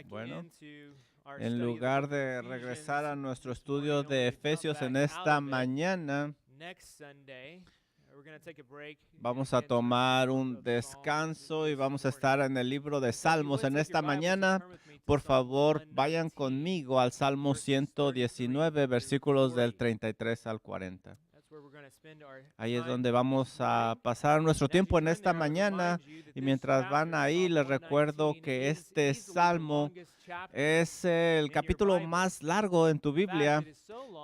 Bueno, en lugar de regresar a nuestro estudio de Efesios en esta mañana, vamos a tomar un descanso y vamos a estar en el libro de Salmos en esta mañana. Por favor, vayan conmigo al Salmo 119, versículos del 33 al 40. Ahí es donde vamos a pasar nuestro tiempo en esta mañana. Y mientras van ahí, les recuerdo que este salmo es el capítulo más largo en tu Biblia.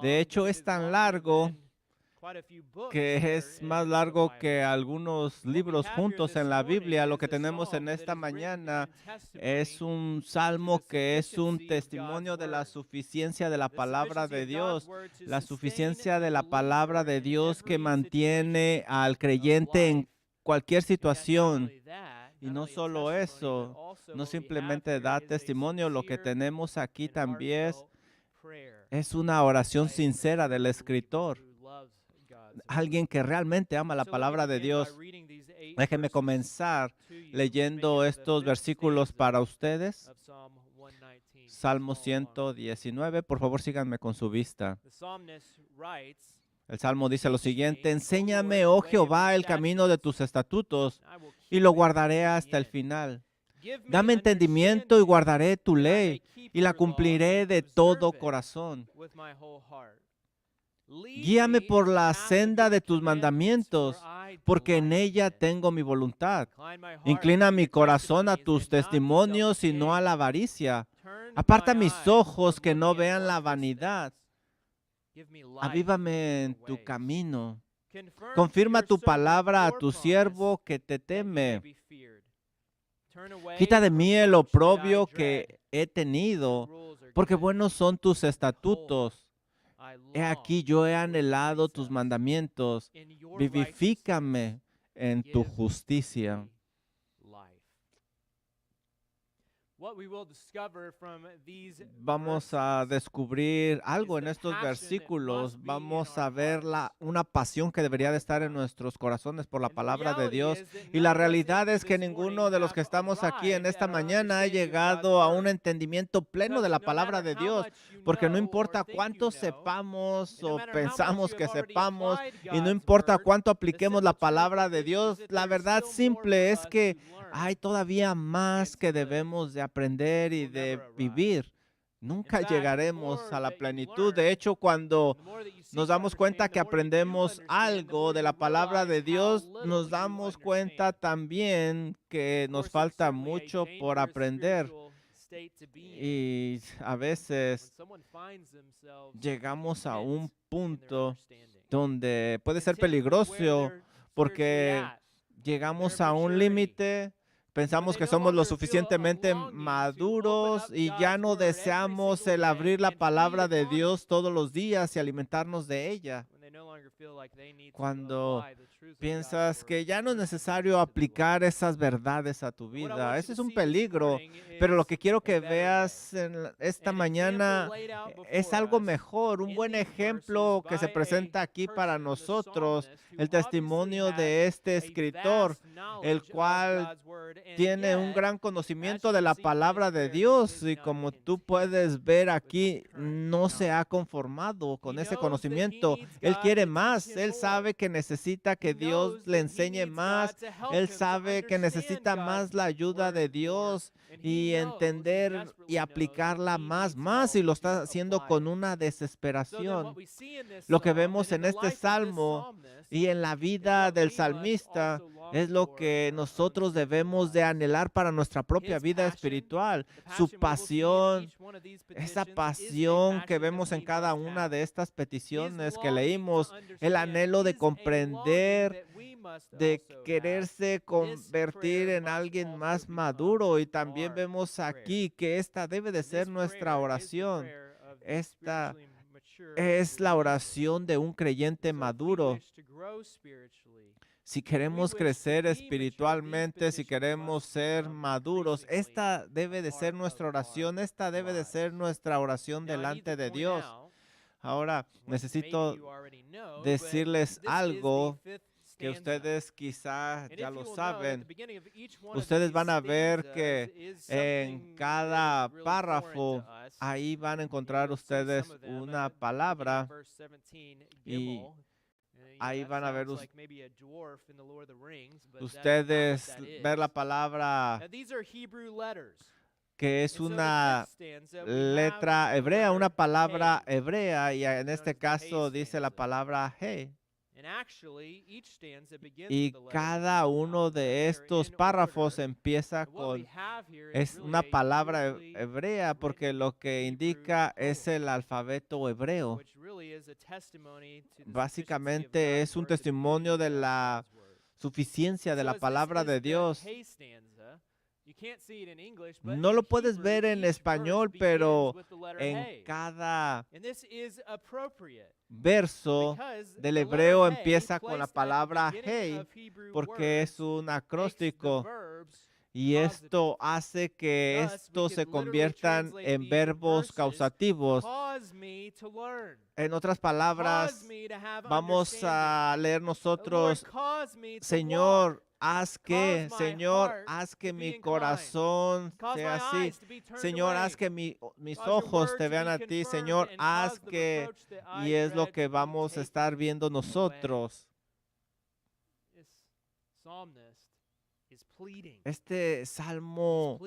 De hecho, es tan largo que es más largo que algunos libros juntos en la Biblia. Lo que tenemos en esta mañana es un salmo que es un testimonio de la suficiencia de la palabra de Dios, la suficiencia de la palabra de Dios que mantiene al creyente en cualquier situación. Y no solo eso, no simplemente da testimonio, lo que tenemos aquí también es una oración sincera del escritor, alguien que realmente ama la palabra de Dios. Déjenme comenzar leyendo estos versículos para ustedes. Salmo 119, por favor síganme con su vista. El Salmo dice lo siguiente: enséñame, oh Jehová, el camino de tus estatutos, y lo guardaré hasta el final. Dame entendimiento y guardaré tu ley, y la cumpliré de todo corazón. Guíame por la senda de tus mandamientos, porque en ella tengo mi voluntad. Inclina mi corazón a tus testimonios y no a la avaricia. Aparta mis ojos que no vean la vanidad. Avívame en tu camino. Confirma tu palabra a tu siervo que te teme. Quita de mí el oprobio que he tenido, porque buenos son tus estatutos. He aquí yo he anhelado tus mandamientos. Vivifícame en tu justicia. Vamos a descubrir algo en estos versículos. Vamos a ver una pasión que debería de estar en nuestros corazones por la palabra de Dios. Y la realidad es que ninguno de los que estamos aquí en esta mañana ha llegado a un entendimiento pleno de la palabra de Dios. Porque no importa cuánto sepamos o pensamos que sepamos, y no importa cuánto apliquemos la palabra de Dios, la verdad simple es que hay todavía más que debemos de aprender y de vivir. Nunca llegaremos a la plenitud. De hecho, cuando nos damos cuenta que aprendemos algo de la palabra de Dios, nos damos cuenta también que nos falta mucho por aprender. Y a veces llegamos a un punto donde puede ser peligroso porque llegamos a un límite. Pensamos que somos lo suficientemente maduros y ya no deseamos el abrir la palabra de Dios todos los días y alimentarnos de ella. Cuando piensas que ya no es necesario aplicar esas verdades a tu vida, ese es un peligro. Pero lo que quiero que veas esta mañana es algo mejor, un buen ejemplo que se presenta aquí para nosotros, el testimonio de este escritor, el cual tiene un gran conocimiento de la palabra de Dios, y como tú puedes ver aquí, no se ha conformado con ese conocimiento. Él quiere más. Él sabe que necesita que Dios le enseñe más. Él sabe que necesita más la ayuda de Dios y entender y aplicarla más, y lo está haciendo con una desesperación. Lo que vemos en este salmo y en la vida del salmista es lo que nosotros debemos de anhelar para nuestra propia vida espiritual. Su pasión, esa pasión que vemos en cada una de estas peticiones que leímos, el anhelo de comprender, de quererse convertir en alguien más maduro. Y también vemos aquí que esta debe de ser nuestra oración. Esta es la oración de un creyente maduro. Si queremos crecer espiritualmente, si queremos ser maduros, esta debe de ser nuestra oración, esta debe de ser nuestra oración delante de Dios. Ahora, necesito decirles algo. que ustedes quizá ya lo saben. Ustedes van a ver que en cada párrafo, ahí van a encontrar ustedes una palabra y ahí van a ver ustedes ver la palabra que es una letra hebrea, una palabra hebrea, y en este caso dice la palabra He. Y cada uno de estos párrafos empieza con, es una palabra hebrea, porque lo que indica es el alfabeto hebreo. Básicamente es un testimonio de la suficiencia de la palabra de Dios. No lo puedes ver en español, pero en cada verso del hebreo empieza con la palabra Hey, porque es un acróstico. Y esto hace que estos se conviertan en verbos causativos. En otras palabras, vamos a leer nosotros, Señor, haz que mi corazón sea así. Señor, haz que mis ojos te vean a ti. Señor, haz que, y es lo que vamos a estar viendo nosotros. Este salmo,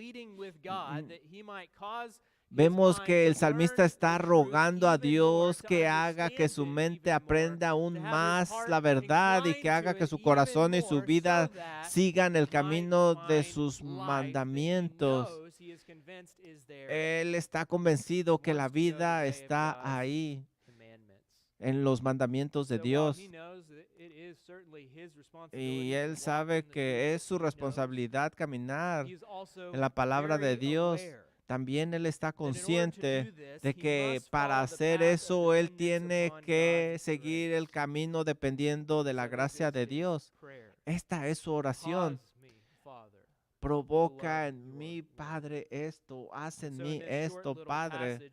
vemos que el salmista está rogando a Dios que haga que su mente aprenda aún más la verdad y que haga que su corazón y su vida sigan el camino de sus mandamientos. Él está convencido que la vida está ahí, en los mandamientos de Dios. Y él sabe que es su responsabilidad caminar en la palabra de Dios. También él está consciente de que para hacer eso él tiene que seguir el camino dependiendo de la gracia de Dios. Esta es su oración. Provoca en mí, Padre, esto, haz en mí esto, Padre.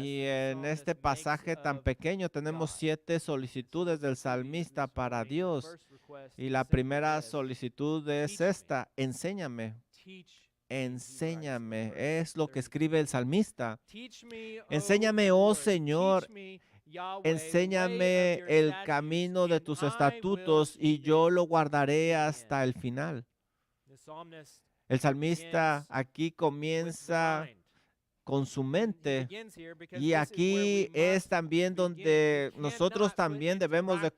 Y en este pasaje tan pequeño tenemos 7 solicitudes del salmista para Dios. Y la primera solicitud es esta: enséñame. Enséñame, es lo que escribe el salmista. Enséñame, oh Señor, enséñame el camino de tus estatutos y yo lo guardaré hasta el final. El salmista aquí comienza con su mente, y aquí es también donde nosotros también debemos de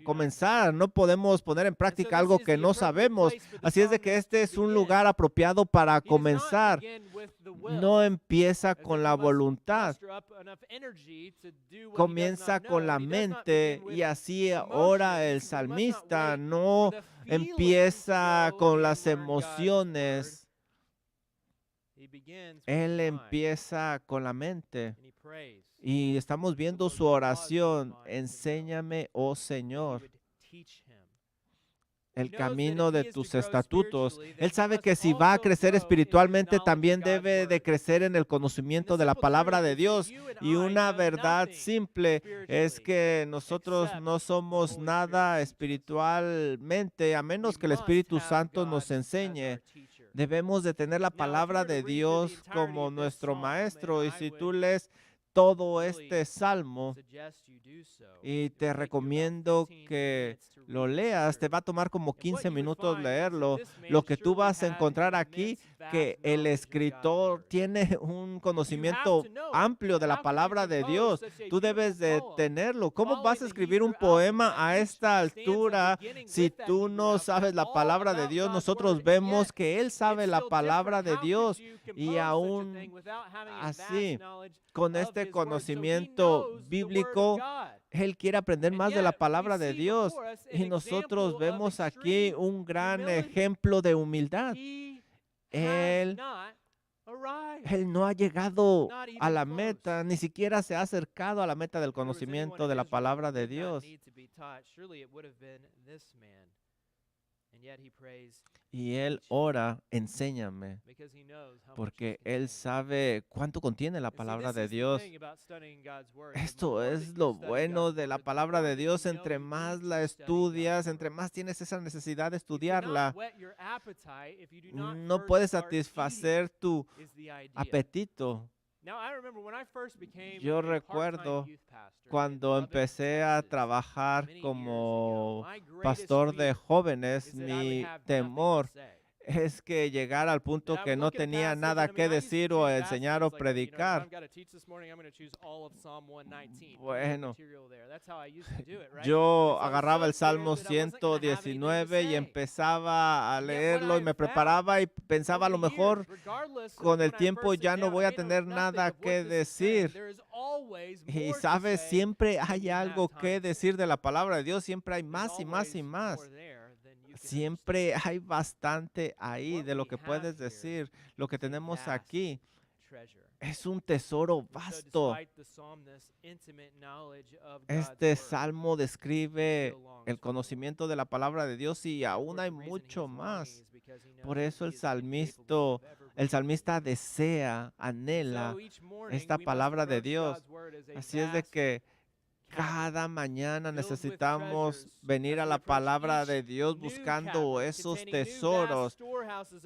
comenzar. No podemos poner en práctica algo que no sabemos. Así es de que este es un lugar apropiado para comenzar. No empieza con la voluntad, comienza con la mente, y así ora el salmista. No empieza con las emociones. Él empieza con la mente y estamos viendo su oración: enséñame, oh Señor, el camino de tus estatutos. Él sabe que si va a crecer espiritualmente, también debe de crecer en el conocimiento de la palabra de Dios. Y una verdad simple es que nosotros no somos nada espiritualmente a menos que el Espíritu Santo nos enseñe. Debemos de tener la palabra de Dios como nuestro maestro. Y si tú lees todo este salmo, y te recomiendo que lo leas, te va a tomar como 15 minutos leerlo. Lo que tú vas a encontrar aquí, que el escritor tiene un conocimiento amplio de la palabra de Dios. Tú debes de tenerlo. ¿Cómo vas a escribir un poema a esta altura si tú no sabes la palabra de Dios? Nosotros vemos que él sabe la palabra de Dios, y aún así, con este conocimiento bíblico, él quiere aprender más de la palabra de Dios. Y nosotros vemos aquí un gran ejemplo de humildad. Él no ha llegado a la meta, ni siquiera se ha acercado a la meta del conocimiento de la palabra de Dios. Y él ora, enséñame, porque él sabe cuánto contiene la palabra de Dios. Esto es lo bueno de la palabra de Dios. Entre más la estudias, entre más tienes esa necesidad de estudiarla, no puedes satisfacer tu apetito. Yo recuerdo cuando empecé a trabajar como pastor de jóvenes, mi temor es que llegara al punto que no tenía nada que decir o enseñar o predicar. Bueno, yo agarraba el Salmo 119 y empezaba a leerlo y me preparaba y pensaba a lo mejor con el tiempo ya no voy a tener nada que decir. Y sabes, siempre hay algo que decir de la palabra de Dios, siempre hay más y más y más. Siempre hay bastante ahí de lo que puedes decir. Lo que tenemos aquí es un tesoro vasto. Este salmo describe el conocimiento de la palabra de Dios y aún hay mucho más. Por eso el salmista desea, anhela esta palabra de Dios. Así es de que cada mañana necesitamos venir a la palabra de Dios buscando esos tesoros,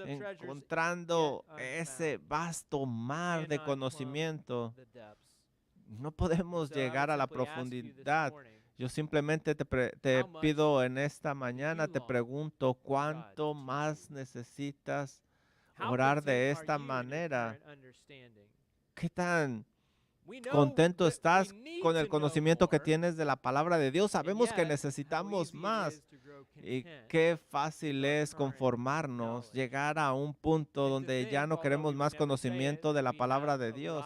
encontrando ese vasto mar de conocimiento. No podemos llegar a la profundidad. Yo simplemente te pido en esta mañana, te pregunto, ¿cuánto más necesitas orar de esta manera? ¿Qué tan contento estás con el conocimiento que tienes de la palabra de Dios? Sabemos que necesitamos más. Y qué fácil es conformarnos, llegar a un punto donde ya no queremos más conocimiento de la palabra de Dios.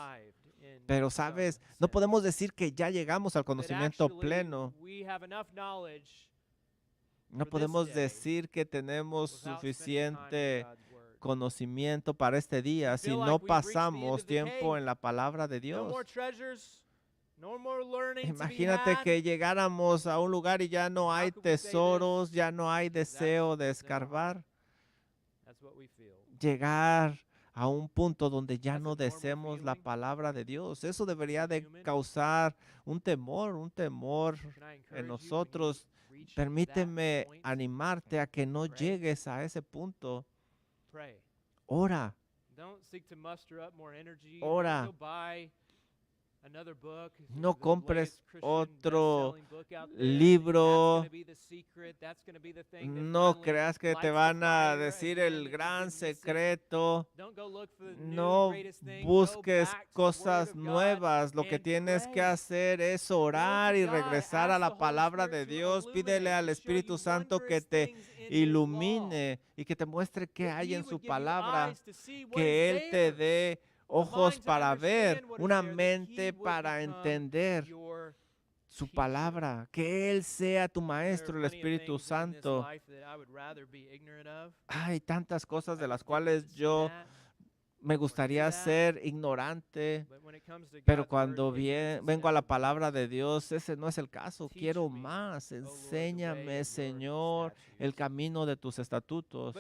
Pero, ¿sabes? No podemos decir que ya llegamos al conocimiento pleno. No podemos decir que tenemos suficiente conocimiento para este día si no pasamos tiempo en la palabra de Dios. Imagínate que llegáramos a un lugar y ya no hay tesoros, ya no hay deseo de escarbar. Llegar a un punto donde ya no deseemos la palabra de Dios. Eso debería de causar un temor en nosotros. Permíteme animarte a que no llegues a ese punto. Ora. Ora. No compres otro libro. No creas que te van a decir el gran secreto. No busques cosas nuevas. Lo que tienes que hacer es orar y regresar a la palabra de Dios. Pídele al Espíritu Santo que te ilumine y que te muestre qué hay en su palabra. Que Él te dé ojos para ver, una mente para entender su palabra, que Él sea tu maestro, el Espíritu Santo. Hay tantas cosas de las cuales yo me gustaría ser ignorante, pero cuando vengo a la palabra de Dios, ese no es el caso. Quiero más. Enséñame, Señor, el camino de tus estatutos.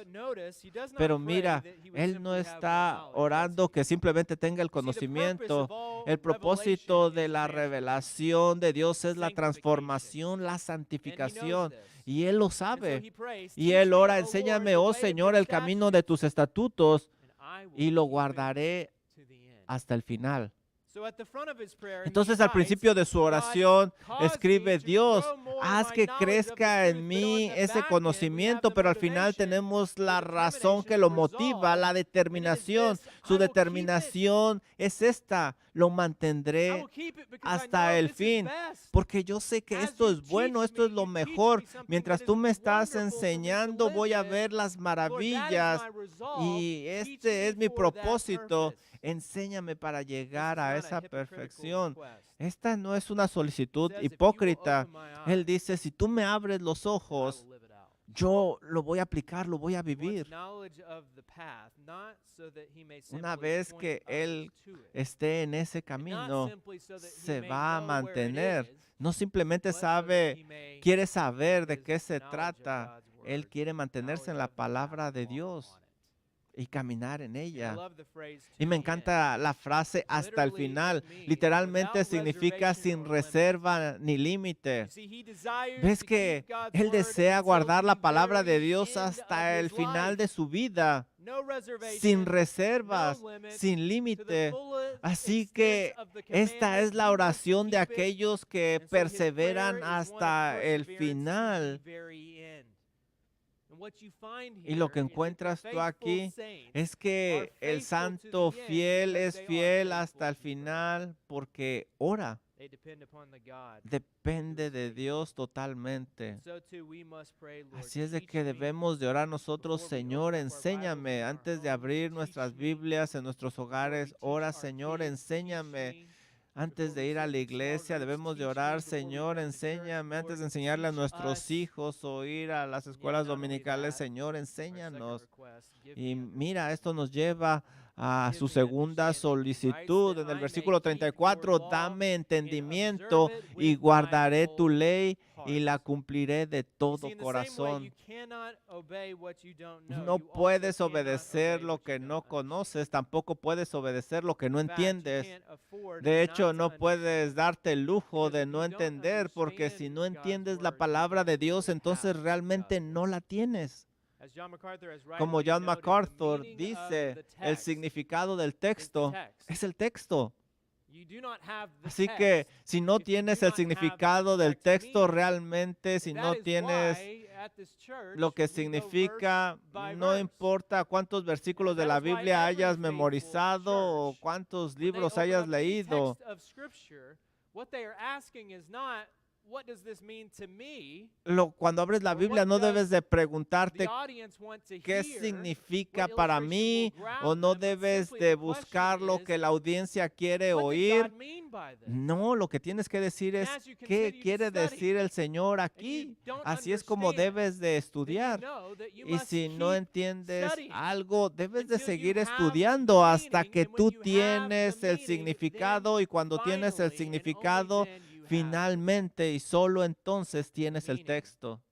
Pero mira, Él no está orando que simplemente tenga el conocimiento. El propósito de la revelación de Dios es la transformación, la santificación. Y Él lo sabe. Y Él ora, enséñame, oh Señor, el camino de tus estatutos, y lo guardaré hasta el final. Entonces, al principio de su oración, escribe: Dios, haz que crezca en mí ese conocimiento, pero al final tenemos la razón que lo motiva, la determinación. Su determinación es esta: lo mantendré hasta el fin, porque yo sé que esto es bueno, esto es lo mejor. Mientras tú me estás enseñando, voy a ver las maravillas, y este es mi propósito. Enséñame para llegar a esa perfección. Esta no es una solicitud hipócrita. Él dice: si tú me abres los ojos, yo lo voy a aplicar, lo voy a vivir. Una vez que Él esté en ese camino, se va a mantener. No simplemente quiere saber de qué se trata. Él quiere mantenerse en la palabra de Dios y caminar en ella. Y me encanta la frase hasta el final. Literalmente significa sin reserva ni límite. ¿Ves que Él desea guardar la palabra de Dios hasta el final de su vida? Sin reservas, sin límite. Así que esta es la oración de aquellos que perseveran hasta el final. Y lo que encuentras tú aquí es que el santo fiel es fiel hasta el final porque ora. Depende de Dios totalmente. Así es de que debemos de orar nosotros, Señor, enséñame. Antes de abrir nuestras Biblias en nuestros hogares, ora, Señor, enséñame. Antes de ir a la iglesia debemos de orar, Señor, enséñame. Antes de enseñarle a nuestros hijos o ir a las escuelas dominicales, Señor, enséñanos. Y mira, esto nos lleva a su segunda solicitud. En el versículo 34, dame entendimiento y guardaré tu ley y la cumpliré de todo corazón. No puedes obedecer lo que no conoces, tampoco puedes obedecer lo que no entiendes. De hecho, no puedes darte el lujo de no entender, porque si no entiendes la palabra de Dios, entonces realmente no la tienes. Como John MacArthur dice, el significado del texto es el texto. Así que si no tienes el significado del texto realmente, si no tienes lo que significa, no importa cuántos versículos de la Biblia hayas memorizado o cuántos libros hayas leído. Cuando abres la Biblia no debes de preguntarte qué significa para mí, o no debes de buscar lo que la audiencia quiere oír. No, lo que tienes que decir es qué quiere decir el Señor aquí. Así es como debes de estudiar. Y si no entiendes algo, debes de seguir estudiando hasta que tú tienes el significado, y cuando tienes el significado, finalmente y solo entonces tienes el texto.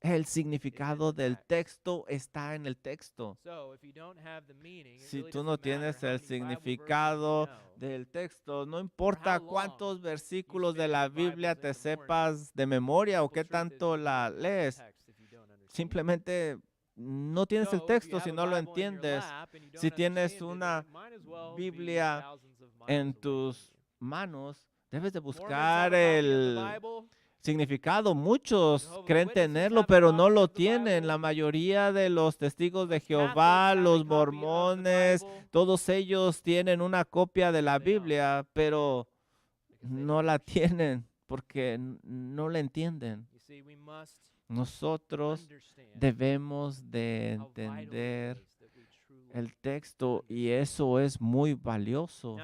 El significado del texto está en el texto. Si tú no tienes el significado del texto, no importa cuántos versículos de la Biblia te sepas de memoria o qué tanto la lees, simplemente no tienes el texto si no lo entiendes. Si tienes una Biblia en tus manos, debes de buscar el significado. Muchos creen tenerlo, pero no lo tienen. La mayoría de los testigos de Jehová, los mormones, todos ellos tienen una copia de la Biblia, pero no la tienen porque no la entienden. Nosotros debemos de entender el texto, y eso es muy valioso.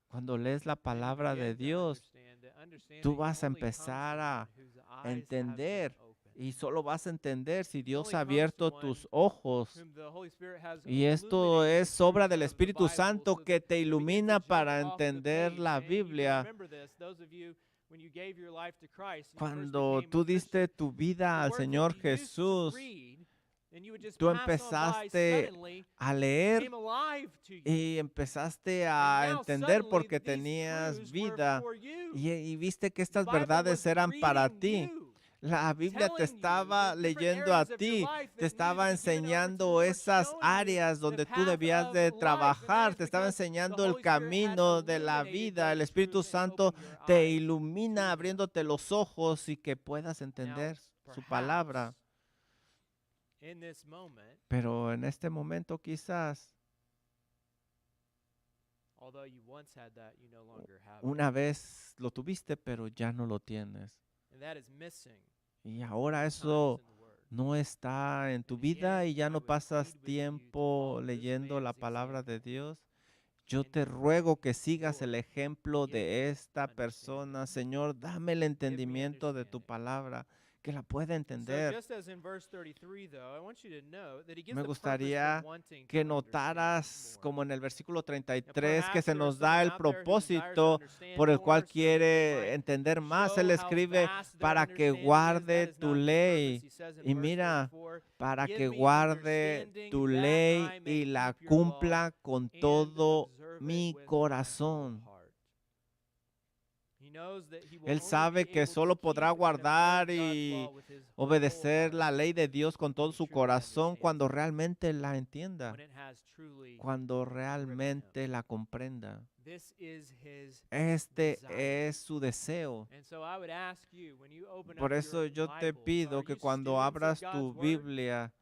Cuando lees la palabra de Dios, tú vas a empezar a entender, y solo vas a entender si Dios ha abierto tus ojos. Y esto es obra del Espíritu Santo que te ilumina para entender la Biblia. Cuando tú diste tu vida al Señor Jesús, tú empezaste a leer y empezaste a entender porque tenías vida, y viste que estas verdades eran para ti. La Biblia te estaba leyendo a ti, te estaba enseñando esas áreas donde tú debías de trabajar, te estaba enseñando el camino de la vida. El Espíritu Santo te ilumina abriéndote los ojos y que puedas entender su palabra. Pero en este momento quizás, una vez lo tuviste, pero ya no lo tienes. Y ahora eso no está en tu vida y ya no pasas tiempo leyendo la palabra de Dios. Yo te ruego que sigas el ejemplo de esta persona. Señor, dame el entendimiento de tu palabra. que la pueda entender. Me gustaría que notaras, como en el versículo 33, que se nos da el propósito por el cual quiere entender más. Él escribe, para que guarde tu ley. Y mira, para que guarde tu ley y la cumpla con todo mi corazón. Él sabe que solo podrá guardar y obedecer la ley de Dios con todo su corazón cuando realmente la entienda, cuando realmente la comprenda. Este es su deseo. Por eso yo te pido que cuando abras tu Biblia,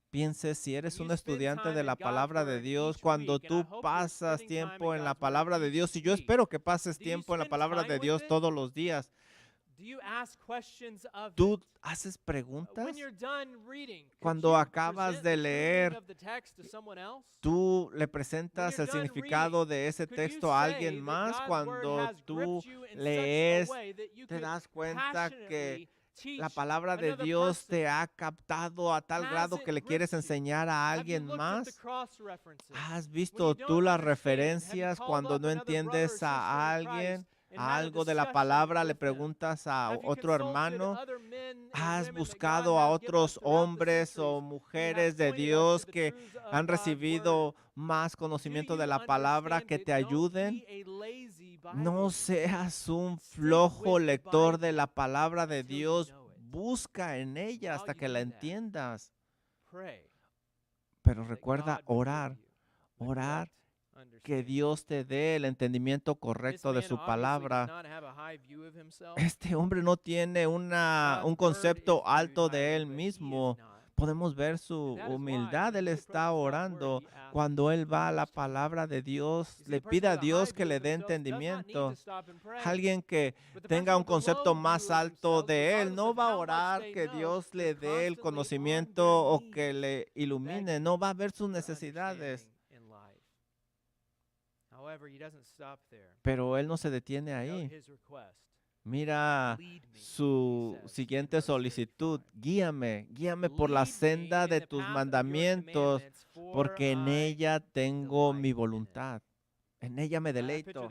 pienses si eres un estudiante de la palabra de Dios, cuando tú pasas tiempo en la palabra de Dios, y yo espero que pases tiempo en la palabra de Dios todos los días, ¿tú haces preguntas? Cuando acabas de leer, ¿tú le presentas el significado de ese texto a alguien más? Cuando tú lees, ¿te das cuenta que la palabra de Dios te ha captado a tal grado que le quieres enseñar a alguien más? ¿Has visto tú las referencias cuando no entiendes a alguien, a algo de la palabra, le preguntas a otro hermano? ¿Has buscado a otros hombres o mujeres de Dios que han recibido más conocimiento de la palabra que te ayuden? No seas un flojo lector de la palabra de Dios. Busca en ella hasta que la entiendas. Pero recuerda orar, que Dios te dé el entendimiento correcto de su palabra. Este hombre no tiene un concepto alto de él mismo. Podemos ver su humildad. Él está orando. Cuando él va a la palabra de Dios, le pide a Dios que le dé entendimiento. Alguien que tenga un concepto más alto de él no va a orar que Dios le dé el conocimiento o que le ilumine. No va a ver sus necesidades. Pero él no se detiene ahí. Mira su siguiente solicitud: guíame por la senda de tus mandamientos, porque en ella tengo mi voluntad. En ella me deleito.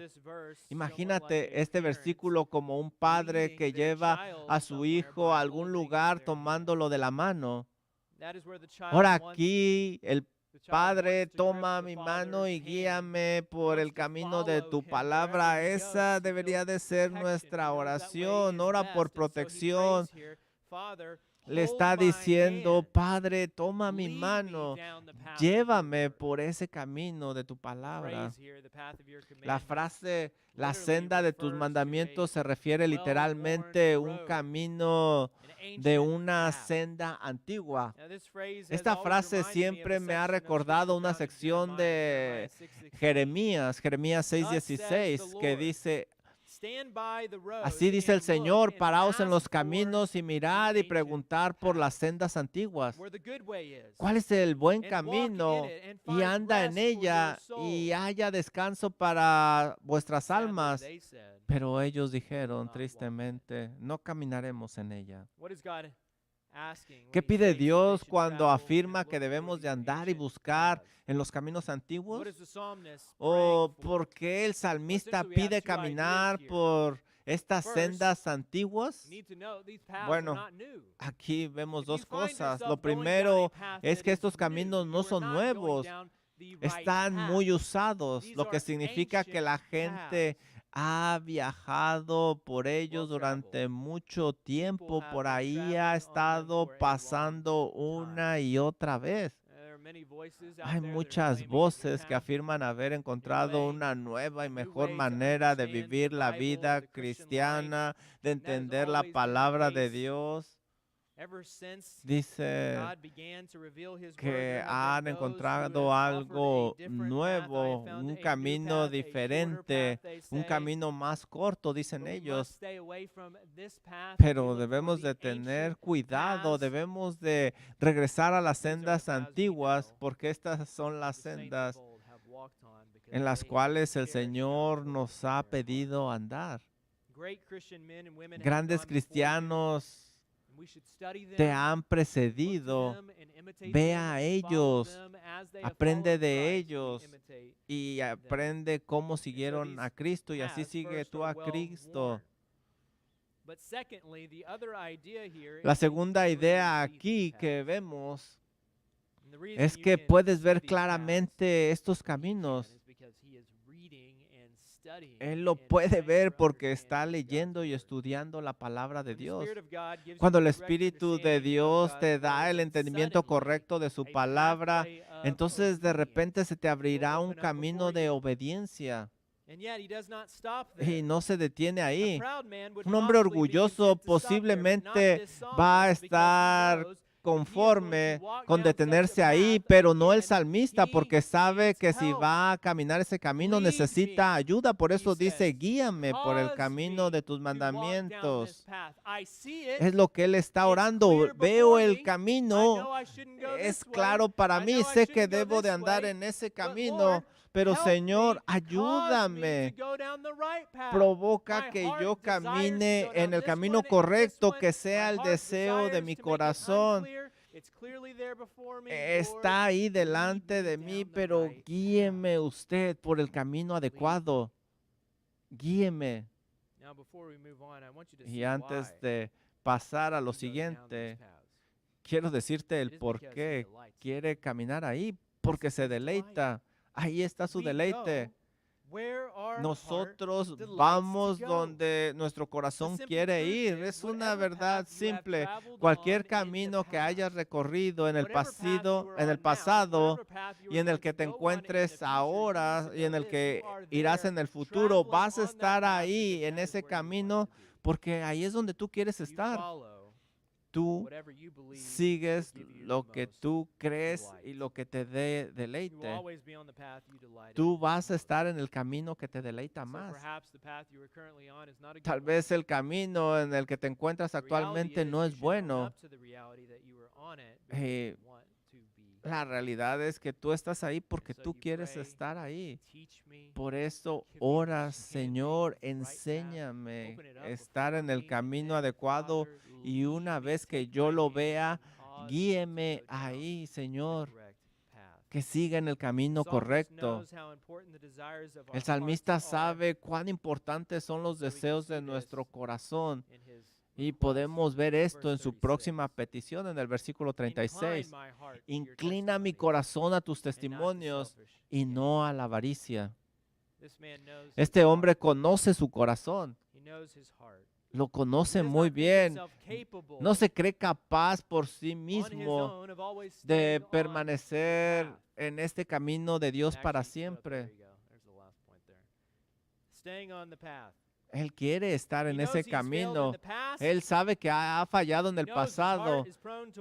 Imagínate este versículo como un padre que lleva a su hijo a algún lugar tomándolo de la mano. Ahora aquí el Padre, toma mi mano y guíame por el camino de tu palabra. Esa debería de ser nuestra oración. Ora por protección. Le está diciendo, Padre, toma mi mano, llévame por ese camino de tu palabra. La frase, la senda de tus mandamientos, se refiere literalmente a un camino de una senda antigua. Esta frase siempre me ha recordado una sección de Jeremías 6:16, que dice: así dice el Señor, paraos en los caminos y mirad y preguntar por las sendas antiguas. ¿Cuál es el buen camino? Y anda en ella y haya descanso para vuestras almas. Pero ellos dijeron tristemente, no caminaremos en ella. ¿Qué pide Dios cuando afirma que debemos de andar y buscar en los caminos antiguos? ¿O por qué el salmista pide caminar por estas sendas antiguas? Bueno, aquí vemos dos cosas. Lo primero es que estos caminos no son nuevos, están muy usados, lo que significa que la gente ha viajado por ellos durante mucho tiempo. Por ahí ha estado pasando una y otra vez. Hay muchas voces que afirman haber encontrado una nueva y mejor manera de vivir la vida cristiana, de entender la palabra de Dios. Dice que han encontrado algo nuevo, un camino diferente, un camino más corto, dicen ellos. Pero debemos de tener cuidado, debemos de regresar a las sendas antiguas, porque estas son las sendas en las cuales el Señor nos ha pedido andar. Grandes cristianos te han precedido. Ve a ellos, aprende de ellos y aprende cómo siguieron a Cristo y así sigue tú a Cristo. La segunda idea aquí que vemos es que puedes ver claramente estos caminos. Él lo puede ver porque está leyendo y estudiando la palabra de Dios. Cuando el Espíritu de Dios te da el entendimiento correcto de su palabra, entonces de repente se te abrirá un camino de obediencia. Y no se detiene ahí. Un hombre orgulloso posiblemente va a estar conforme con detenerse ahí, pero no el salmista, porque sabe que si va a caminar ese camino necesita ayuda. Por eso dice, guíame por el camino de tus mandamientos. Es lo que él está orando. Veo el camino, es claro para mí, sé que debo de andar en ese camino, pero Señor, ayúdame. Provoca que yo camine en el camino correcto, que sea el deseo de mi corazón. Está ahí delante de mí, pero guíeme usted por el camino adecuado. Guíeme. Y antes de pasar a lo siguiente, quiero decirte el por qué quiere caminar ahí, porque se deleita. Ahí está su deleite. Nosotros vamos donde nuestro corazón quiere ir. Es una verdad simple. Cualquier camino que hayas recorrido en el pasado y en el que te encuentres ahora y en el que irás en el futuro, vas a estar ahí en ese camino porque ahí es donde tú quieres estar. Tú sigues lo que tú crees y lo que te dé deleite. Tú vas a estar en el camino que te deleita más. Tal vez el camino en el que te encuentras actualmente no es bueno. La realidad es que tú estás ahí porque tú quieres estar ahí. Por eso ora, Señor, enséñame a estar en el camino adecuado y una vez que yo lo vea, guíeme ahí, Señor, que siga en el camino correcto. El salmista sabe cuán importantes son los deseos de nuestro corazón. Y podemos ver esto en su próxima petición en el versículo 36. Inclina mi corazón a tus testimonios y no a la avaricia. Este hombre conoce su corazón. Lo conoce muy bien. No se cree capaz por sí mismo de permanecer en este camino de Dios para siempre. Él quiere estar en ese camino. Él sabe que ha fallado en el pasado.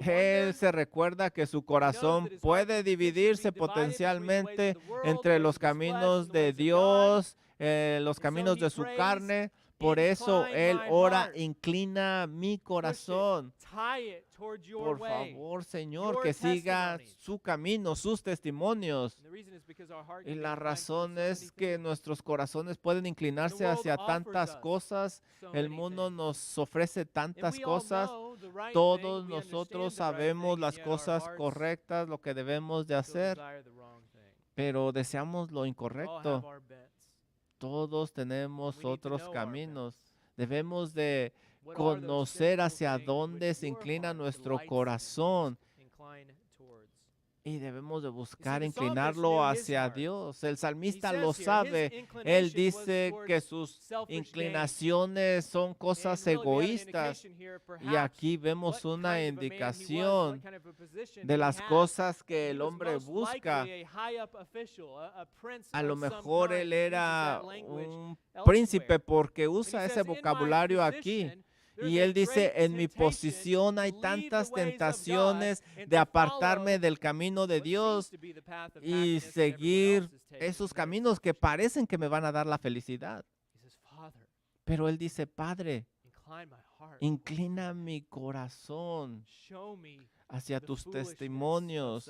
Él se recuerda que su corazón puede dividirse potencialmente entre los caminos de Dios, los caminos de su carne. Por eso Él ora, inclina mi corazón. Por favor, Señor, que siga su camino, sus testimonios. Y la razón es que nuestros corazones pueden inclinarse hacia tantas cosas. El mundo nos ofrece tantas cosas. Todos nosotros sabemos las cosas correctas, lo que debemos de hacer, pero deseamos lo incorrecto. Todos tenemos otros caminos. Debemos de conocer hacia dónde se inclina nuestro corazón y debemos de buscar inclinarlo hacia Dios. El salmista lo sabe. Él dice que sus inclinaciones son cosas egoístas. Y aquí vemos una indicación de las cosas que el hombre busca. A lo mejor él era un príncipe porque usa ese vocabulario aquí. Y él dice, en mi posición hay tantas tentaciones de apartarme del camino de Dios y seguir esos caminos que parecen que me van a dar la felicidad. Pero él dice, Padre, inclina mi corazón hacia tus testimonios.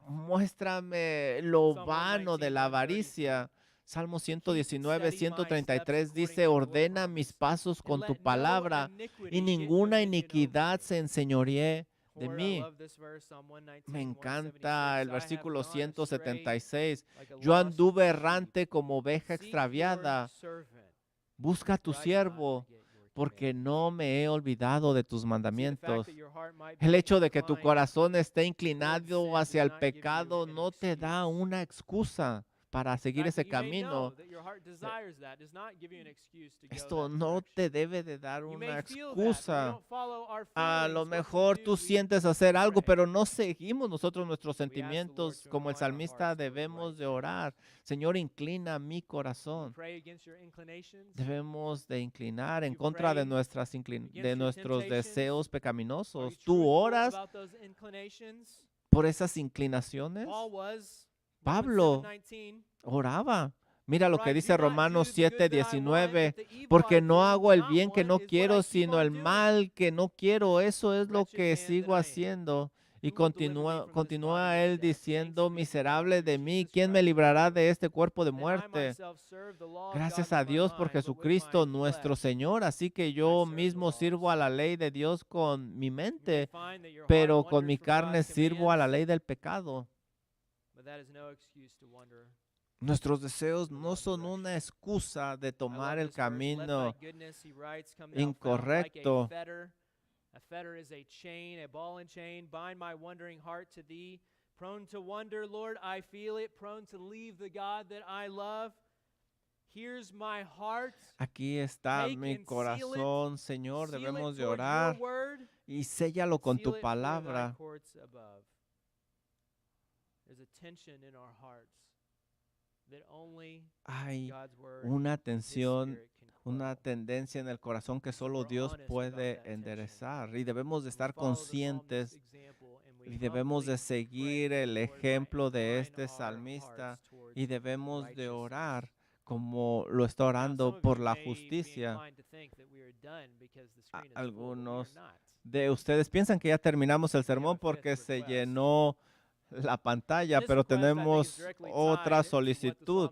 Muéstrame lo vano de la avaricia. Salmo 119, 133 dice, ordena mis pasos con tu palabra y ninguna iniquidad se enseñoree de mí. Me encanta el versículo 176. Yo anduve errante como oveja extraviada. Busca a tu siervo, porque no me he olvidado de tus mandamientos. El hecho de que tu corazón esté inclinado hacia el pecado no te da una excusa para seguir ese camino. Esto no te debe de dar una excusa. A lo mejor tú sientes hacer algo, pero no seguimos nosotros nuestros sentimientos. Como el salmista debemos de orar. Señor, inclina mi corazón. Debemos de inclinar en contra de nuestros deseos pecaminosos. ¿Tú oras por esas inclinaciones? Pablo oraba. Mira lo que dice Romanos 7:19, porque no hago el bien que no quiero, sino el mal que no quiero. Eso es lo que sigo haciendo. Y continúa él diciendo, miserable de mí, ¿quién me librará de este cuerpo de muerte? Gracias a Dios por Jesucristo nuestro Señor. Así que yo mismo sirvo a la ley de Dios con mi mente, pero con mi carne sirvo a la ley del pecado. Nuestros deseos no son una excusa de tomar el camino incorrecto. A fetter is a chain, a ball and chain. Bind my wandering heart to thee. Prone to wonder, Lord, I feel it. Prone to leave the God that I love. Here's my heart. Aquí está mi corazón, Señor. Debemos de orar y séllalo con tu palabra. There's a tension in our hearts that only Hay God's word, una His tensión, Spirit can una quell. tendencia en el corazón que solo Dios puede enderezar. Y debemos de estar conscientes y debemos de seguir el ejemplo de este salmista y debemos de orar como lo está orando por la justicia. Algunos de ustedes piensan que ya terminamos el sermón porque se llenó la pantalla, pero tenemos otra solicitud.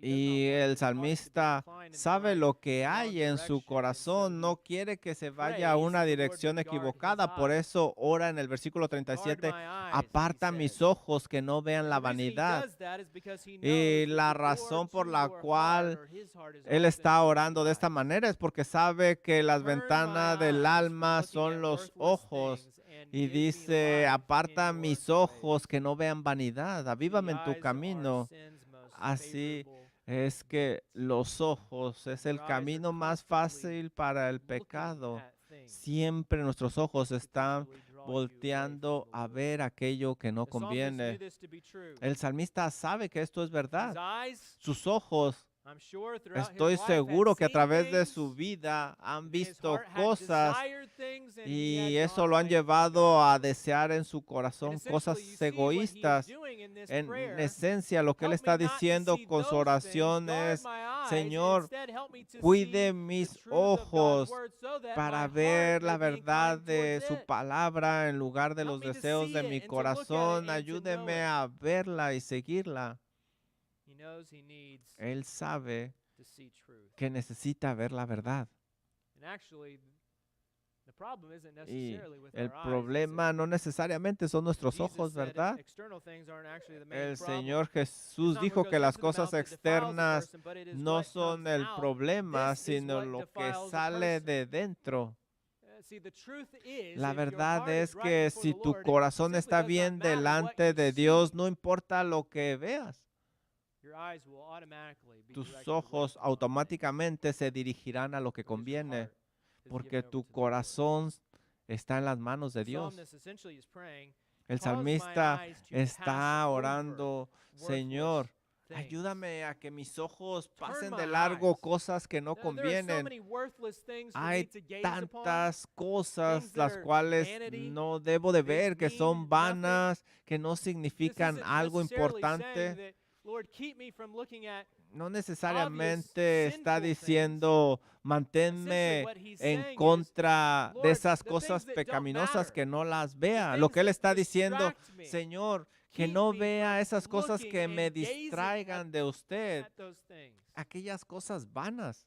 Y el salmista sabe lo que hay en su corazón, no quiere que se vaya a una dirección equivocada, por eso ora en el versículo 37, aparta mis ojos que no vean la vanidad. Y la razón por la cual él está orando de esta manera es porque sabe que las ventanas del alma son los ojos. Y dice, aparta mis ojos que no vean vanidad, avívame en tu camino. Así es que los ojos es el camino más fácil para el pecado. Siempre nuestros ojos están volteando a ver aquello que no conviene. El salmista sabe que esto es verdad. Sus ojos, estoy seguro que a través de su vida han visto cosas y eso lo han llevado a desear en su corazón cosas egoístas. En esencia, lo que él está diciendo con su oración es, Señor, cuide mis ojos para ver la verdad de su palabra en lugar de los deseos de mi corazón. Ayúdeme a verla y seguirla. Él sabe que necesita ver la verdad. Y el problema no necesariamente son nuestros ojos, ¿verdad? El Señor Jesús dijo que las cosas externas no son el problema, sino lo que sale de dentro. La verdad es que si tu corazón está bien delante de Dios, no importa lo que veas. Tus ojos automáticamente se dirigirán a lo que conviene, porque tu corazón está en las manos de Dios. El salmista está orando, Señor, ayúdame a que mis ojos pasen de largo cosas que no convienen. Hay tantas cosas las cuales no debo de ver, que son vanas, que no significan algo importante. No necesariamente está diciendo, manténme en contra de esas cosas pecaminosas que no las vea. Lo que él está diciendo, Señor, Que keep no me vea from esas cosas looking que me and gazing distraigan de usted, at those things. aquellas cosas vanas.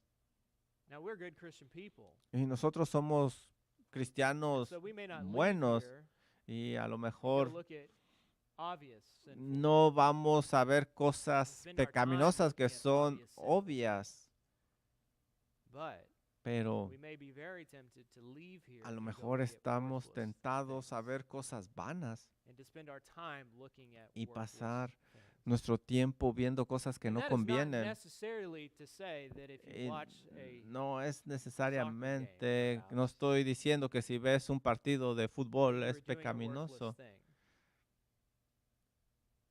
Now, we're good Christian people. Y nosotros somos cristianos So we may not leave buenos here y a lo and go mejor look at obvious sinful no things. vamos a ver cosas Spend our time pecaminosas que looking at son obvious sinful obvias, But pero we may be very tempted to leave here a lo and go mejor look at estamos worthless tentados a things ver cosas vanas and to spend our time looking at y worthless pasar things. nuestro tiempo viendo cosas que And no that is not convienen. necessarily to say that if you Y watch a no es game, necesariamente, no perhaps, estoy diciendo que si ves un partido de that fútbol you es are doing a worthless pecaminoso, thing.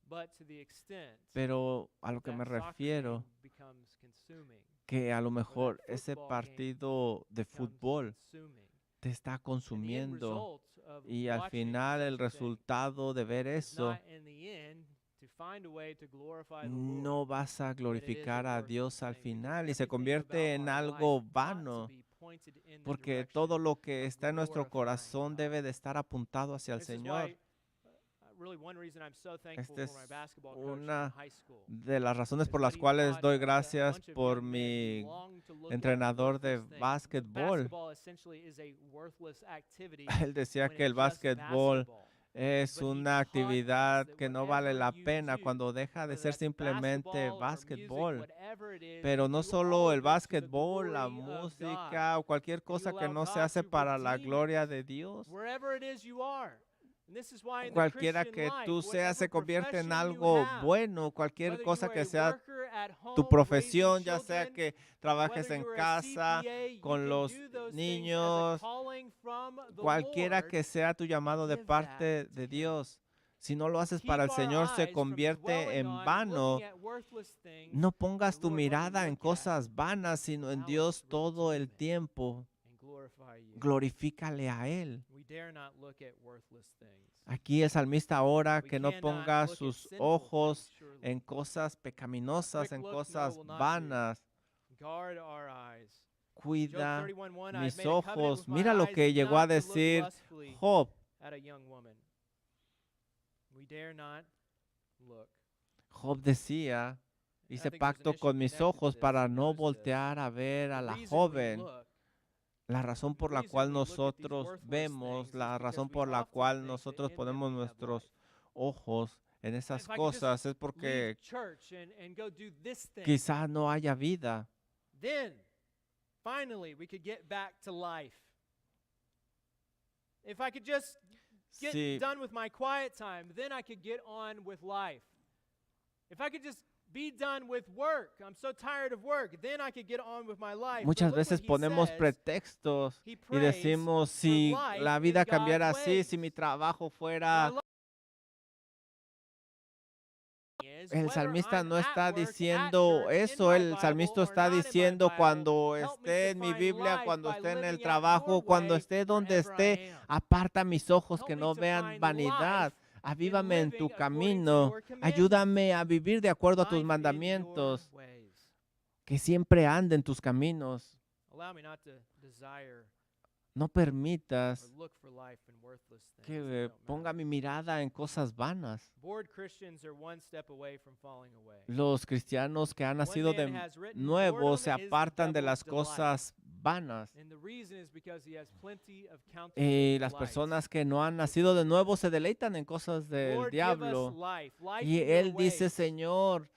But to the extent pero a lo que that me soccer refiero, game becomes consuming, que a lo or that mejor ese football game partido de becomes fútbol consuming, te está and the end consumiendo result of y al watching final el such a thing resultado de ver is eso, not in the end to find a way to glorify the Lord. no vas a glorificar a Dios al final y se Everything convierte about en our algo life ought to vano, be pointed in the porque todo direction lo que of está en nuestro glorifying corazón God. debe de estar apuntado hacia el This is Señor. why, really one reason I'm so thankful Esta for my es basketball coach in una high school. de las razones Is por what las he cuales taught doy a gracias bunch of por young men who mi longed to look at entrenador de worthless things. Look, básquetbol. basketball essentially is a worthless activity Él decía when que el it's just básquetbol basketball. es But he una taught us actividad that que no vale whatever la you pena do, cuando deja de whether ser that's simplemente basketball or music, básquetbol. whatever it is, Pero that no you solo all el do it to the básquetbol, la glory of música God, o cualquier and you cosa que allow no se God hace to para la redeem gloria it de Dios. wherever it is you are. And this is why in the Cualquiera Christian que life, tú seas se whatever convierte en profession you algo have, bueno, cualquier whether you cosa are que a sea worker at tu home raising profesión, ya sea children, que trabajes whether en you're a casa CPA, you con can los do those things as a niños, calling from the cualquiera Lord que sea tu and llamado de give that parte to de Him. Dios. Si no lo haces Keep para el our Señor, se eyes from convierte dwelling en on and vano. looking at worthless things. No pongas And tu Lord, what we mirada en look at, cosas vanas, sino en allow us Dios to todo el redeem it tiempo. and glorify you. Glorifícale a Él. We dare not look at worthless things. Aquí el salmista ora We que no cannot ponga look at sus sinful ojos things, surely. en cosas pecaminosas, A en quick look, no, cosas will not do. vanas. Guard our eyes. Job Cuida 31:1, I've mis made a covenant ojos. with my Mira lo eyes que llegó a not to look decir lustfully Job. at a young woman. We dare not look. Job decía, And I hice think there's an pacto issue con mis connected to ojos this. para You no notice this. voltear a ver a The la reason we joven. look, La razón the por la reason cual we look at these nosotros worthless vemos, things is la because razón we por la often cual think that nosotros in them ponemos we have nuestros life. ojos en esas If I could just cosas es leave porque church and go do this thing, quizás no haya vida. then finally we could get back to life. If I could just get Sí, done with my quiet time, then I could get on with life. If I could just be done with work, I'm so tired of work, then I could get on with my life. But muchas look veces what he ponemos says. pretextos He y prays decimos, for si life la in vida God's cambiara así, si ways. mi trabajo What I fuera... love is El whether salmista I'm no at está work, at diciendo church, in eso, my el Bible, salmista or está not in my diciendo Bible, cuando help me esté to en mi find Biblia, life cuando by esté en el living at trabajo, your cuando way esté donde wherever I esté, am. aparta mis ojos Help que me no to vean find vanidad. life in Avívame en living tu according to camino. your commandments. Ayúdame a vivir de acuerdo a tus Life in your mandamientos, ways. que siempre ande en tus caminos. Allow me not to desire No or permitas look for life in worthless things que that don't ponga matter. mi mirada en cosas vanas. Bored Christians are one step away from falling away. Los cristianos que han One nacido man de has written, nuevo se "Boredom is the apartan de devil's las delight." cosas vanas. And the reason is because he has plenty of Y counterfeit las delights. personas que no han nacido de nuevo se deleitan en cosas del Lord, give us diablo. life, life Y in your Él dice, ways. Señor,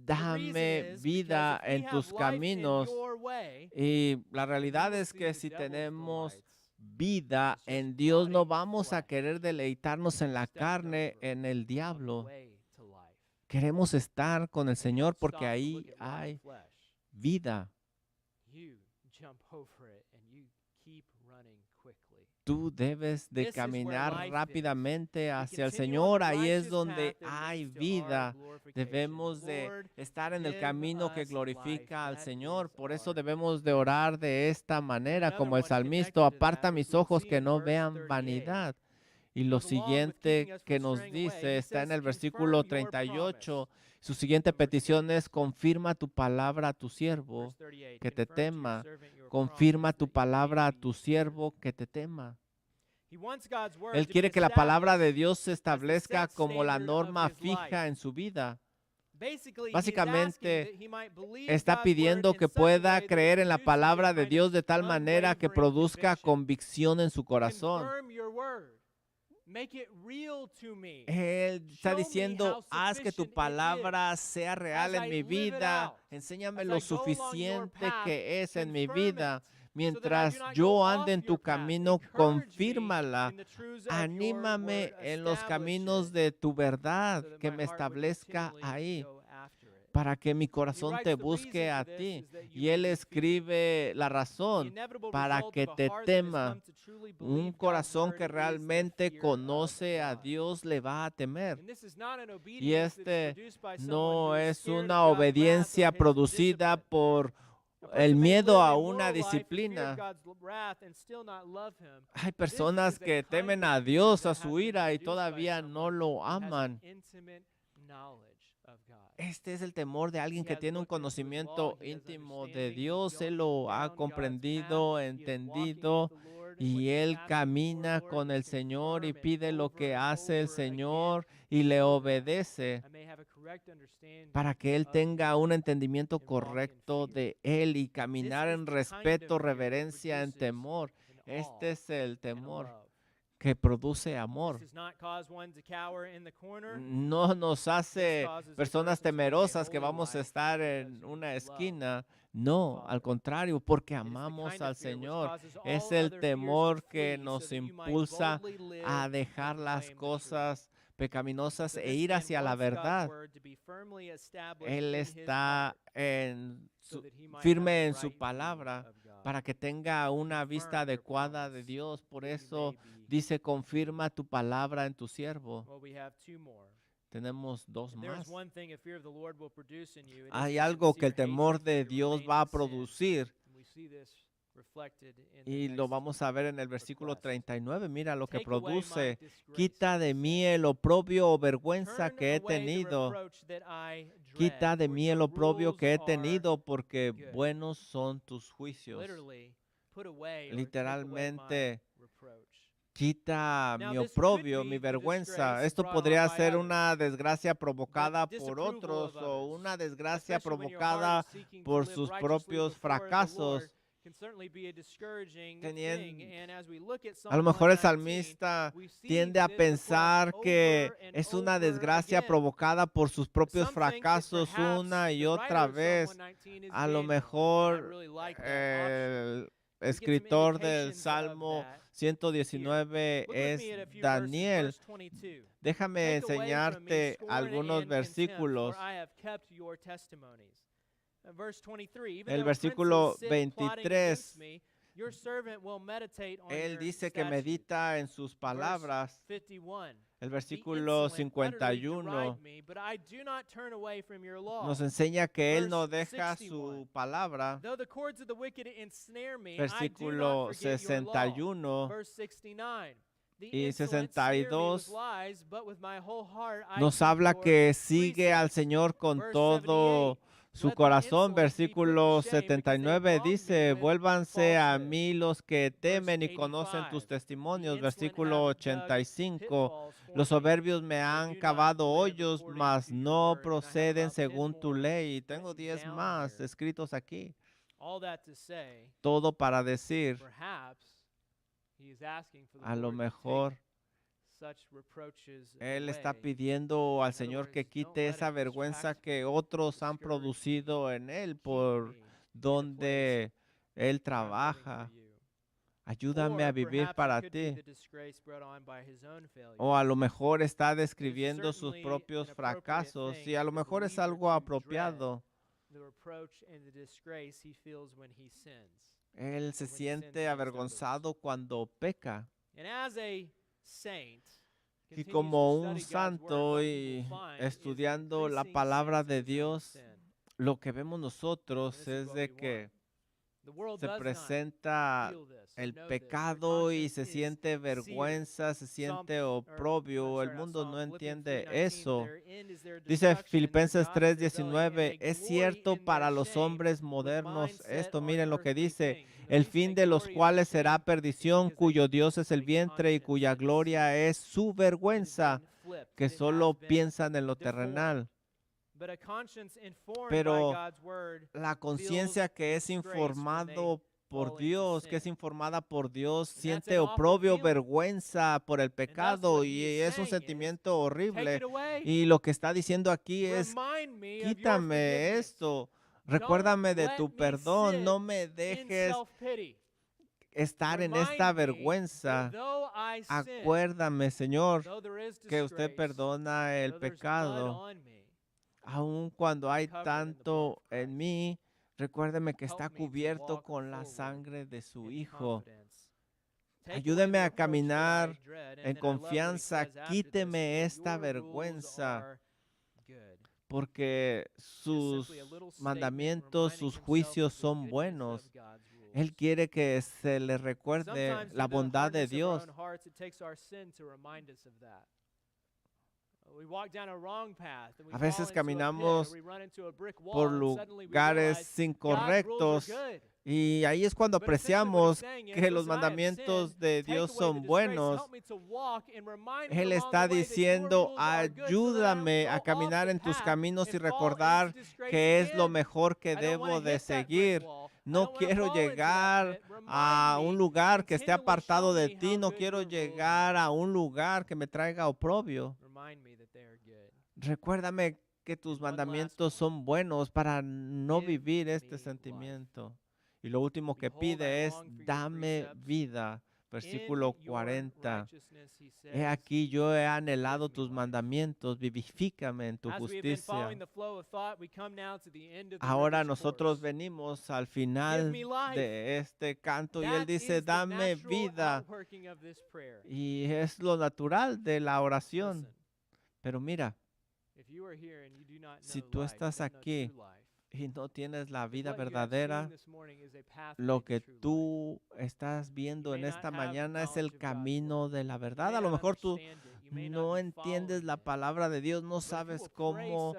The reason dame is vida because if we en tus have life in caminos. your way, Y la then we realidad will es see que the si devil's tenemos delights. vida It's just en Dios, no rotting vamos a flesh. querer deleitarnos en la Stepped carne, over en el on the diablo. way to life. Queremos estar con el And you Señor don't porque stop to ahí look at rotten hay flesh. vida. You jump over it and you keep running quickly. Tú debes de This is where caminar life is. rápidamente We hacia el continue on Señor. the Ahí es righteous donde path that hay leads to our vida. glorification. Debemos de Lord, estar en el give camino que us glorifica al life. That Señor. is Por eso our debemos de prayer. orar de esta manera, another como el one salmista, connected to aparta that, mis which we'll ojos see que in no verse vean 38, vanidad. Y lo goes along with siguiente keeping us que from nos straying away. dice He está en says, el versículo "Confirm your 38. promise." Su siguiente In verse petición 38. es, confirma tu palabra a tu Verse siervo 38, que te "Confirm to your tema. servant your Confirma promise tu that you may palabra a be tu here." siervo que te tema. Él quiere que la palabra de Dios se establezca como la norma fija en su vida. Básicamente, está pidiendo que pueda creer en la palabra de Dios de tal manera que produzca convicción en su corazón. Él está diciendo, haz que tu palabra sea real en mi vida. Enséñame lo suficiente que es en mi vida. Mientras yo ande en tu camino, confírmala. Anímame en los caminos de tu verdad, que me establezca ahí, para que mi corazón te busque a ti. Y Él escribe la razón para que te tema. Un corazón que realmente conoce a Dios le va a temer. Y no es una obediencia producida por el miedo a una disciplina. Hay personas que temen a Dios, a su ira, y todavía no lo aman. Este es el temor de alguien que tiene un conocimiento íntimo de Dios. Él lo ha comprendido, entendido, y él camina con el Señor y pide lo que hace el Señor y le obedece para que él tenga un entendimiento correcto de él y caminar en respeto, reverencia, en temor. Este es el temor que produce amor. No nos hace personas temerosas que vamos a estar en una esquina. No, al contrario, porque amamos al Señor. Es el temor que nos impulsa a dejar las cosas pecaminosas e ir hacia la verdad. Él está firme en su palabra para que tenga una vista adecuada de Dios. Por eso dice, confirma tu palabra en tu siervo. Tenemos dos más. Hay algo que el temor de Dios va a producir. Y lo vamos a ver en el versículo 39. Mira lo que produce. Quita de mí el oprobio o vergüenza que he tenido. Quita de mí el oprobio que he tenido, porque buenos son tus juicios. Literalmente, quita mi oprobio, mi vergüenza. Esto podría ser una desgracia provocada por otros o una desgracia provocada por sus propios fracasos. A lo mejor el salmista tiende a pensar que es una desgracia provocada por sus propios fracasos una y otra vez. A lo mejor el escritor del Salmo 119 es Daniel. Déjame enseñarte algunos versículos. El versículo 23, él dice que medita en sus palabras. El versículo 51 nos enseña que él no deja su palabra. Versículo 61 y 62 nos habla que sigue al Señor con todo su corazón. Versículo 79 dice, vuélvanse a mí los que temen y conocen tus testimonios. Versículo 85, los soberbios me han cavado hoyos, mas no proceden según tu ley. Y tengo 10 más escritos aquí. Todo para decir, a lo mejor él está pidiendo al Señor que quite esa vergüenza que otros han producido en él por donde él trabaja. Ayúdame a vivir para ti. O a lo mejor está describiendo sus propios fracasos y a lo mejor es algo apropiado. Él se siente avergonzado cuando peca. Y como un santo y estudiando la palabra de Dios, lo que vemos nosotros es de que se presenta el pecado y se siente vergüenza, se siente oprobio. El mundo no entiende eso. Dice Filipenses 3:19, es cierto para los hombres modernos esto, miren lo que dice, el fin de los cuales será perdición, cuyo Dios es el vientre y cuya gloria es su vergüenza, que solo piensan en lo terrenal. Pero la conciencia que es informado por Dios, que es informada por Dios, siente oprobio, vergüenza por el pecado y es un sentimiento horrible. Y lo que está diciendo aquí es, quítame esto, recuérdame de tu perdón, no me dejes estar en esta vergüenza. Acuérdame, Señor, que usted perdona el pecado. Aun cuando hay tanto en mí, recuérdeme que está cubierto con la sangre de su Hijo. Ayúdeme a caminar en confianza, quíteme esta vergüenza, porque sus mandamientos, sus juicios son buenos. Él quiere que se le recuerde la bondad de Dios. A veces caminamos por lugares incorrectos y ahí es cuando apreciamos que los mandamientos de Dios son buenos. Él está diciendo, ayúdame a caminar en tus caminos y recordar que es lo mejor que debo de seguir. No quiero llegar a un lugar que esté apartado de ti, no quiero llegar a un lugar que me traiga oprobio. Recuérdame que tus mandamientos son buenos para no vivir este sentimiento. Y lo último que pide es, dame vida. Versículo 40. He aquí yo he anhelado tus mandamientos, vivifícame en tu justicia. Ahora nosotros venimos al final de este canto y él dice, dame vida. Y es lo natural de la oración. Pero mira, si tú estás aquí y no tienes la vida verdadera, lo que tú estás viendo en esta mañana es el camino de la verdad. A lo mejor tú no entiendes la palabra de Dios, no sabes cómo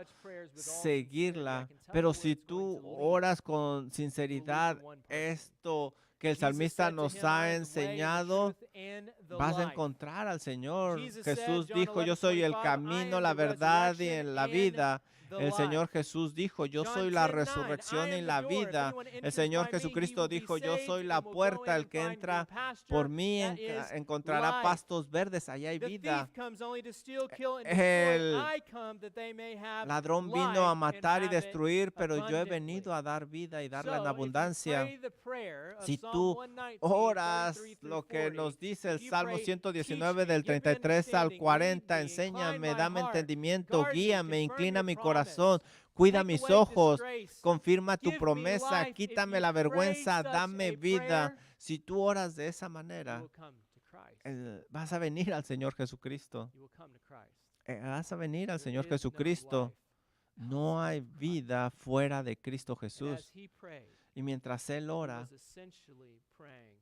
seguirla, pero si tú oras con sinceridad esto que el salmista nos ha enseñado, vas a encontrar al Señor. Jesús dijo, yo soy el camino, la verdad y en la vida. El Señor Jesús dijo, yo soy la resurrección y la vida. El Señor Jesucristo dijo, yo soy la puerta, el que entra por mí encontrará pastos verdes, allá hay vida. El ladrón vino a matar y destruir, pero yo he venido a dar vida y darla en abundancia. Si tú oras lo que nos dice el Salmo 119 del 33 al 40, enséñame, dame entendimiento, guíame, inclina mi corazón, cuida mis ojos, confirma tu promesa, quítame la vergüenza, dame vida. Si tú oras de esa manera, vas a venir al Señor Jesucristo. Vas a venir al Señor Jesucristo. No hay vida fuera de Cristo Jesús. Y mientras Él ora,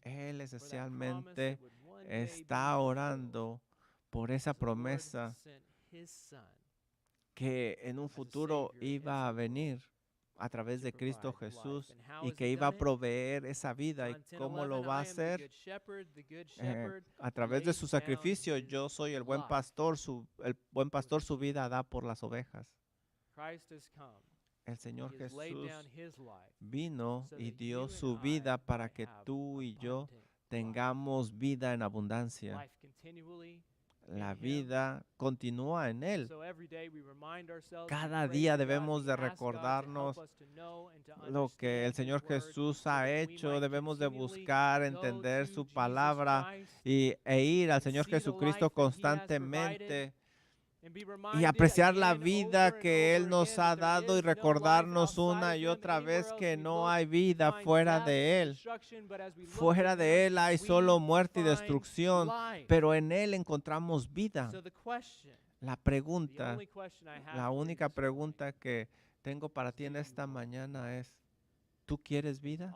Él esencialmente está orando por esa promesa que en un futuro iba a venir a través de Cristo Jesús y que iba a proveer esa vida. ¿Y cómo lo va a hacer? A través de su sacrificio. Yo soy el buen pastor, el buen pastor su vida da por las ovejas. El Señor Jesús vino y dio su vida para que tú y yo tengamos vida en abundancia. La vida continúa en Él. Cada día debemos de recordarnos lo que el Señor Jesús ha hecho. Debemos de buscar, entender su palabra e ir al Señor Jesucristo constantemente y apreciar la vida que Él nos ha dado y recordarnos una y otra vez que no hay vida fuera de Él. Fuera de Él hay solo muerte y destrucción, pero en Él encontramos vida. La pregunta, la única pregunta que tengo para ti en esta mañana es, ¿tú quieres vida?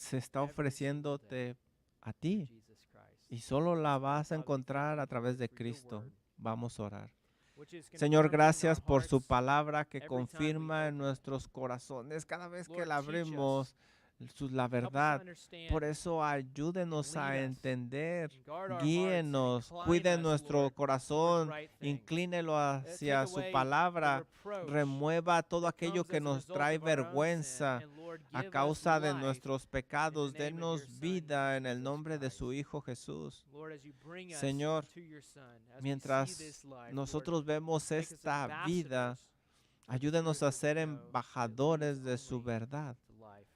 se está ofreciéndote a ti Jesus Christ. y solo la vas a Father, encontrar a través de for your Cristo. word, Vamos a orar. which is Señor, confirmed in our gracias por su hearts palabra que every time we confirma en open it. nuestros corazones cada vez que Lord, la teach us, abrimos la help us to verdad. understand, Por eso ayúdenos and a lead us, entender, and guard our hearts, and guíenos, incline cuide us, nuestro Lord, towards corazón, right things. inclínelo Take hacia su away the palabra, reproach remueva todo that aquello comes que as a nos result trae of our own sin, vergüenza and Lord, a give us causa de life nuestros in pecados. the name of your Denos Son, vida en el Jesus nombre de su Christ. Hijo Jesús. Lord, as you bring us Señor, to your Son, as we see mientras this life, Lord, nosotros vemos make us esta vida, ambassadors of the ayúdenos truth a that we ser know that leads embajadores de su only verdad, to life.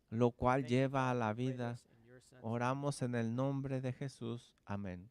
lo cual Thank you, lleva a Father. la We pray vida. this in your Son's name. Oramos en el nombre de Jesús. Amén.